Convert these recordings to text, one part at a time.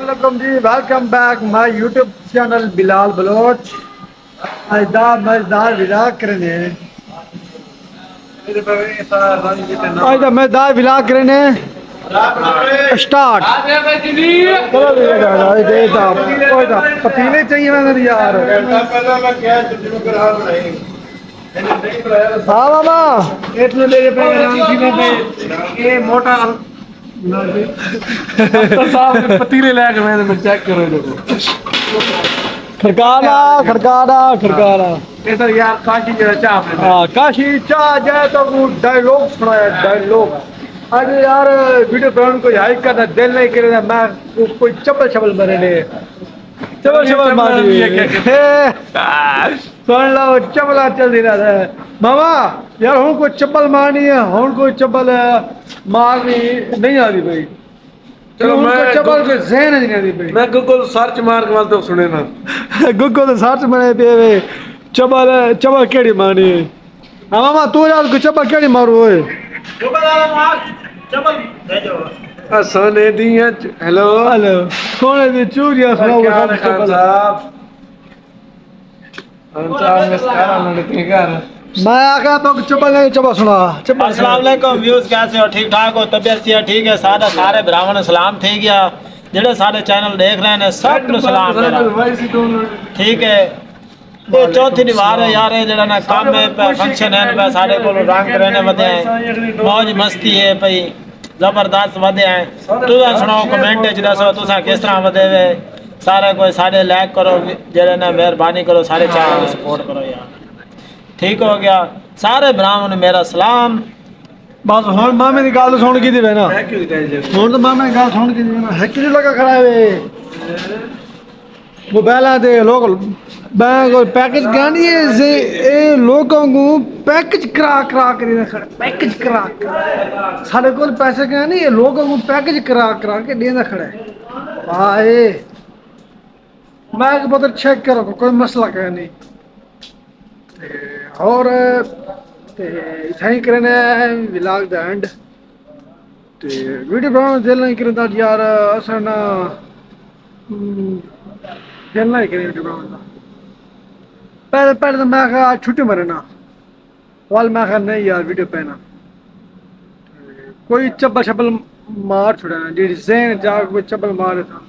Assalamualaikum ji, welcome back my YouTube channel Bilal Baloch. Ajda मजेदार village करने ajda मजेदार village करने start पतीले चाहिए मैंने यार हाँ मामा इतने मेरे पे ये मोटा साहब पतीले लेके मैंने चेक करो देखो खड़काना खड़काना खड़काना इधर यार काशी जरा चाह हाँ काशी चाह जाए तो वो डायलॉग सुनाया डायलॉग अरे यार वीडियो बनाने को हाइक करना दिल नहीं करे मैं कोई चप्पल चप्पल मरे ले चप्पल चप्पल मार सुन लो चप्पल चल रहा है मामा यार हूँ कोई चप्पल मारनी है हूँ कोई चप्पल मारनी नहीं आ रही भाई चलो मैं चप्पल के ज़हन नहीं आ रही भाई मैं गूगल सर्च मार के तो सुने ना गूगल सर्च मारे पे चप्पल चप्पल केड़ी मारनी है हाँ मामा तू यार कोई चप्पल केड़ी मारू है चप्पल भेजो सोने दी हेलो हेलो सोने दी चूड़ियां सुनाओ खान साहब मैं आका तो चप्पल नहीं चप्पल सुना चप्पल अस्सलाम वालेकुम व्यूज कैसे हो ठीक ठाक हो तबीयत से ठीक है सारे भरावां ने सलाम थी गया जेड़े सारे चैनल देख रहे हैं सब नु सलाम मेरा ठीक है ये चौथी निवार है यार ये जेड़ा ना काम है फंक्शन है पे सारे को रंग रहने वदे हैं मौज मस्ती है भाई जबरदस्त वदे हैं तुसा सुनाओ कमेंट च दसो तुसा किस तरह वदे वे सारे कोई सारे लाइक करो जेड़े ना मेहरबानी करो सारे चैनल को सपोर्ट करो यार ठीक हो गया सारे भरावां ने मेरा सलाम बस हुन मामे दी गल सुन के दिवे ना हुन तो मामे दी गल सुन के दिवे ना है कि लगा खड़ा है मोबाइलां दे लोग बैंक और पैकेज गानी है से ए लोगों को पैकेज करा करा के खड़ा पैकेज करा सारे कोल पैसे क्या नहीं लोगों को पैकेज करा करा के देना खड़ा है भाई मैं बहुत चेक करो कोई मसला क्या नहीं और इतना ही करना है विलाग द एंड ते वीडियो बनाने दिल नहीं करता यार असा ना दिल नहीं करे वीडियो बनाने पहले पहले तो मैं कहा छुट्टी मरे ना वाल मैं कहा नहीं यार वीडियो पहना कोई चप्पल शप्पल मार छुड़ा ना जी ज़हन जाग कोई चप्पल मारे था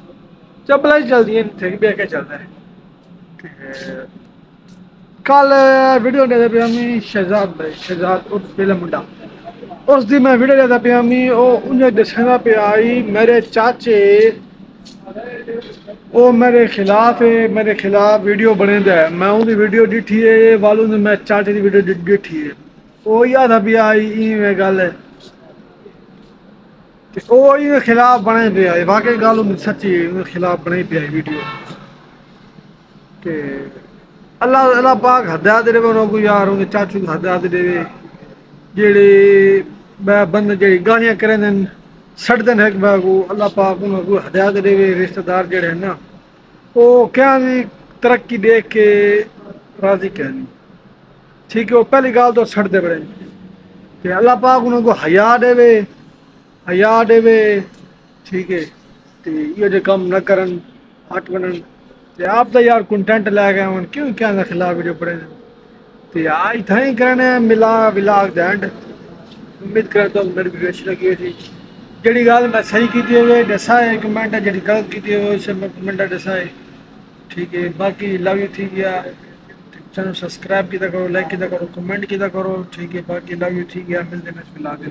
चप्पल ही चलती है थे भी क्या चलता है कल वीडियो लेता पे हमें शहजाद भाई शहजाद उर्फ पहला मुंडा उस दिन मैं वीडियो लेता पे हमें उन्हें दसना पे आई मेरे चाचे वो मेरे खिलाफ है मेरे खिलाफ वीडियो बने दा है मैं उनकी वीडियो डिठी है वालों ने मैं चाचे की वीडियो डिठी है वो याद अभी आई में गल है वो इनके खिलाफ बने पे आई वाकई गल सच्ची उनके खिलाफ बने पे आई वीडियो के अल्लाह अल्लाह पाक हदायत देवे उनको यार उनके चाचू को हदायत देवे जेड़े बंद जेड़ी गालियां करें सड़ते हैं को अल्लाह पाक उनको हदायत देवे रिश्तेदार जेड़े हैं ना वो क्या नहीं तरक्की देख के राजी क्या नहीं ठीक है वो पहली गाल तो सड़ते बड़े ते अल्लाह पाक उनको हया देवे ठीक है ते ये जो काम न करन हट बनन ते आप तो यार कंटेंट लै गए हैं क्यों क्या ना खिलाफ वीडियो पड़े ते आज था ही करने मिला विलाग द एंड उम्मीद करता हूँ मेरी वीडियो अच्छी लगी होगी जी गल मैं सही की हुए दसा है कमेंट है जी गलत की हुए उसे मैं कमेंट दसा है ठीक है बाकी लव यू थी गया चैनल सब्सक्राइब किया करो लाइक किया करो कमेंट किया करो ठीक है बाकी लव यू थी गया मिलते हैं विलाग